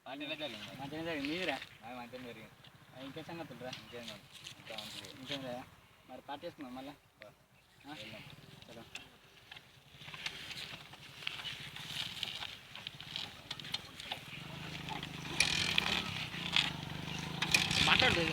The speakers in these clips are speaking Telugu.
మంచిగా జరిగింది. మంచిగా జరిగింది మీదిరా మంచిగా జరిగింది. ఇంకే సంగతులు రా ఇంకేం లేదా మరి పార్టీ చేసుకున్నాం మళ్ళీ చలో మాట్లాడు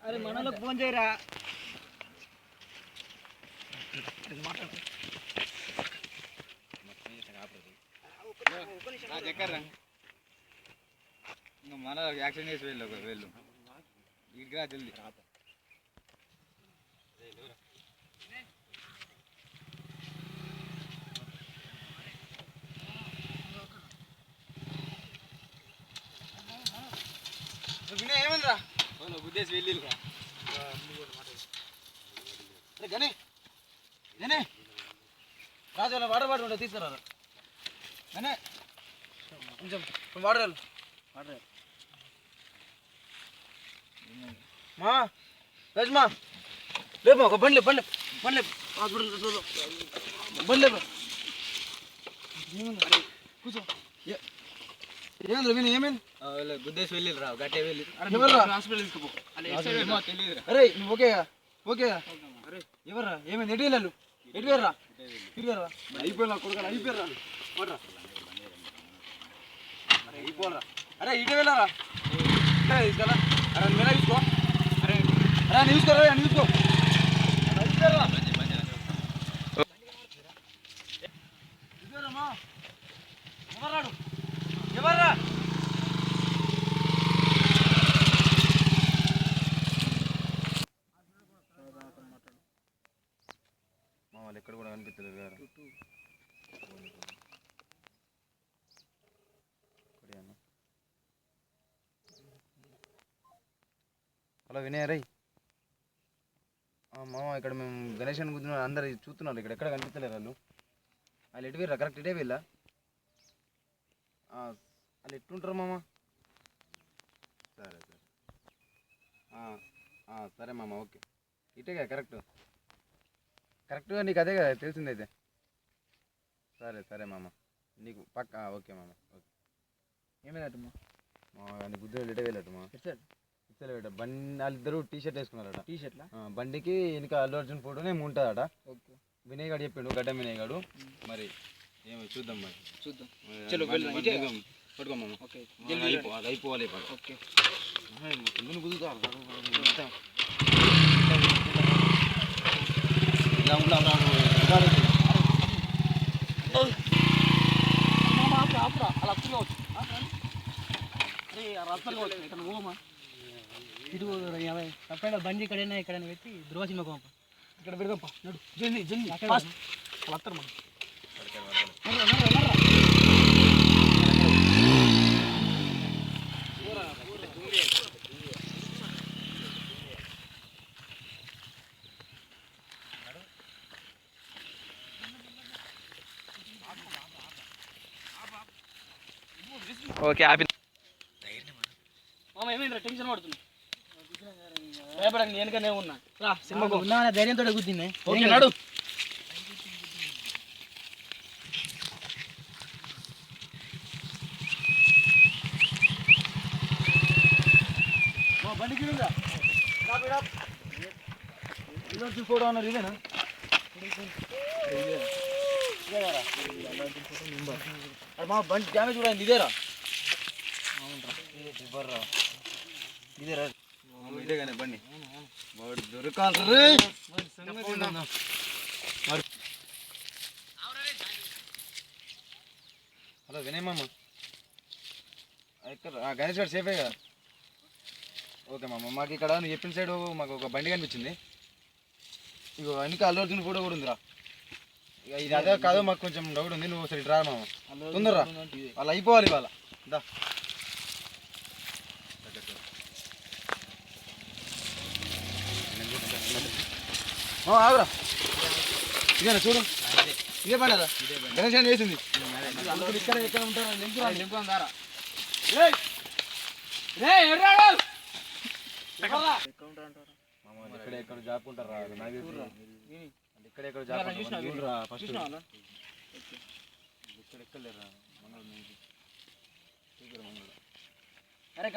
అరే మనలో ఫోన్ చేయరా మన యాక్షన్ చేసి వెళ్ళు ఇటుగా జల్దీ ఏమన్నా ఉద్దేశం వెళ్ళి గనే గనే రాజు వాటర్ బాటిల్ ఉంటే తీసుకురా గనే కొంచెం వాటర్ వాటర్ మా రజ్మా లేపా ఒక బండి బండి బండి బండి లేపా కూర్చో ఏమంద్ర విని ఏమైంది గుద్దేసి వెళ్ళి రా గట్టే వెళ్ళి హాస్పిటల్ తీసుకుపో తెలియదురా. అరే నువ్వు ఓకేగా ఓకేగా అరే ఎవర్రా ఏమైంది ఎటు వెళ్ళారు ఎటు వేర్రా ఇటు వేర్రా అయిపోయినా కొడుకు అయిపోయారా అరే అయిపోరా అరే ఇటు వెళ్ళారా తీసుకురా అరే మెల్ల తీసుకో అరే అరే తీసుకోరా తీసుకో ఎవర్రాడు ఎవర్రా మా వాళ్ళు ఎక్కడ కూడా కనిపించలేదు గారు. హలో వినయ్ రై మామ ఇక్కడ మేము గణేష్ అని కూర్చున్నాం అందరు చూస్తున్నారు ఇక్కడ ఎక్కడ కనిపించలేరు వాళ్ళు ఎటు వీరా కరెక్ట్ ఇటే వీళ్ళ వాళ్ళు ఎట్టుంటారు మామ సరే సరే మామ ఓకే ఇటేగా కరెక్ట్గా నీకు అదే కదా తెలిసిందైతే సరే మామ నీకు పక్క ఓకే మామ ఓకే ఏమైనట్టు మా నీకు గుద్దులు ఇటే వెళ్ళట్టు మా ఇచ్చలేట బండి వాళ్ళిద్దరు టీ షర్ట్ వేసుకున్నారట టీ షర్ట్లా బండికి వెనక అల్లు అర్జున్ ఫోటోనే ఉంటుందట ఓకే వినయ్ గారు చెప్పిండు గడ్డ వినయ్ గారు మరి ఏమో చూద్దాం మరి చూద్దాం చలో వెళ్దాం పట్టుకో మామ ఓకే అది అయిపోవాలి ఓకే కుదురుతా ఇటు బండి ఇక్కడైనా పెట్టి ధ్రువసింహ కోప ఇక్కడ పెడదాం నడు జల్దీ జల్దీ అక్కడ వస్తారు మనం ఓకే ఆపి మామ ఏమైంది టెన్షన్ పడుతుంది భయపడక నేనుకనే ఉన్నా రా సినిమాకు ఉన్నా ధైర్యంతో కూర్చుంది ఓకే నడు బండికి ఫోటో అన్నారు ఇదేనా మా బండి డ్యామేజ్ కూడా అయింది ఇదేరా ఇదేరా ఇదేగానే బండి వాడు దొరకాలి హలో వినయ్ మామ ఎక్కడ గణేష్ గారు సేఫే కదా ఓకే మామ మాకు ఇక్కడ నువ్వు చెప్పిన సైడ్ మాకు ఒక బండి కనిపించింది ఇగో వెనక అల్లు అర్జున్ ఫోటో కూడా ఉందిరా ఇక ఇది అదే కాదో మాకు కొంచెం డౌట్ ఉంది నువ్వు సరే రా మామ తొందరరా వాళ్ళు అయిపోవాలి ఇవాళ దా ఆగురా ఇదేనా చూడు ఇదే పని కదా గణేష్ అని వేసింది ఇక్కడ ఎక్కడ ఉంటారా నింపుకుందారా ఇక్కడ ఎక్కడ జాపుకుంటారా ఇక్కడ ఎక్కడ జాపుకుంటారా ఫస్ట్ ఇక్కడ ఎక్కలేరా అరే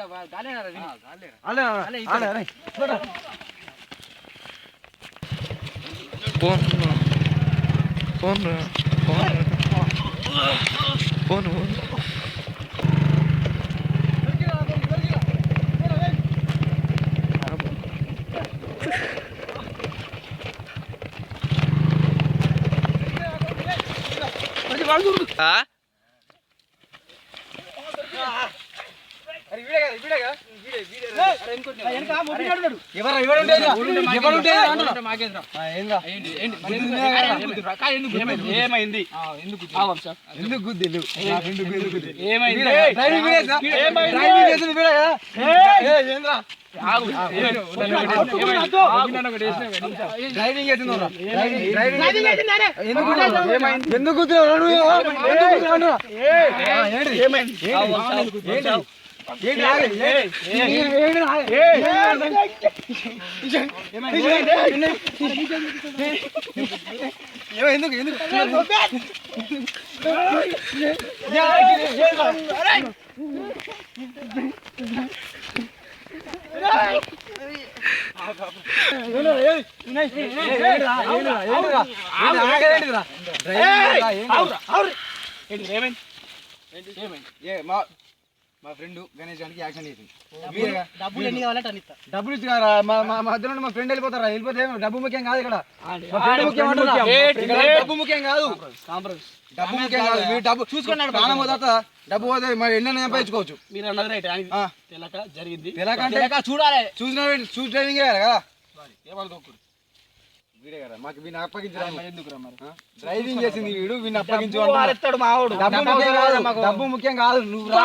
ఫోన్ ఏమైంది ఎందుకు గుద్దిలు డ్రైవింగ్ ఎందుకు మా ఫ్రెండ్ గణేష్ గారికి యాక్షన్ చేసింది డబ్బులు ఎన్ని కావాలంటే అన్ని ఇస్తా. డబ్బులు ఇచ్చుకున్నారా మా మధ్యలో మా ఫ్రెండ్ వెళ్ళిపోతారా వెళ్ళిపోతే డబ్బు ముఖ్యం కాదు ఇక్కడ డబ్బు ముఖ్యం కాదు డబ్బు ముఖ్యం కాదు మీరు డబ్బు చూసుకున్నాడు ప్రాణం పోతా డబ్బు పోతే మరి ఎన్న సంపాదించుకోవచ్చు మీరు అన్నది రైట్ తెలక జరిగింది తెలక చూడాలి చూసి డ్రైవింగ్ చేయాలి కదా వీడే కదా మాకు వీడిని అప్పగించడం ఎందుకురా మరి డ్రైవింగ్ చేసింది వీడు వీడిని అప్పగించు మావాడు డబ్బు ముఖ్యం కాదు నువ్వు రా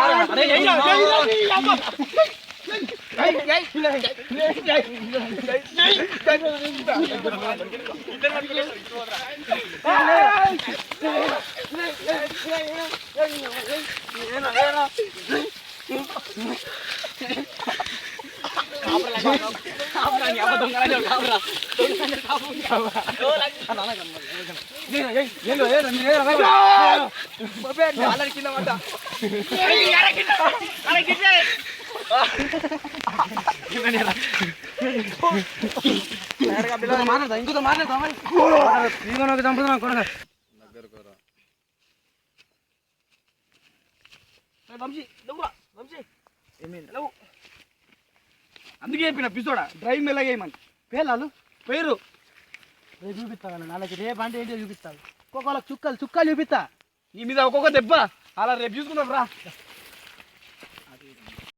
ఇంకొక మాట్లాడతా అందుకే చెప్పిన పిసోడా డ్రైవింగ్ ఎలాగేయమని పేర్లు పేరు రేపు చూపిస్తాను నాలుగు రేపు అంటే ఏంటో చూపిస్తాను ఒక్కొక్కళ్ళకి చుక్కలు చూపిస్తా నీ మీద ఒక్కొక్క దెబ్బ అలా రేపు చూసుకున్నాం రా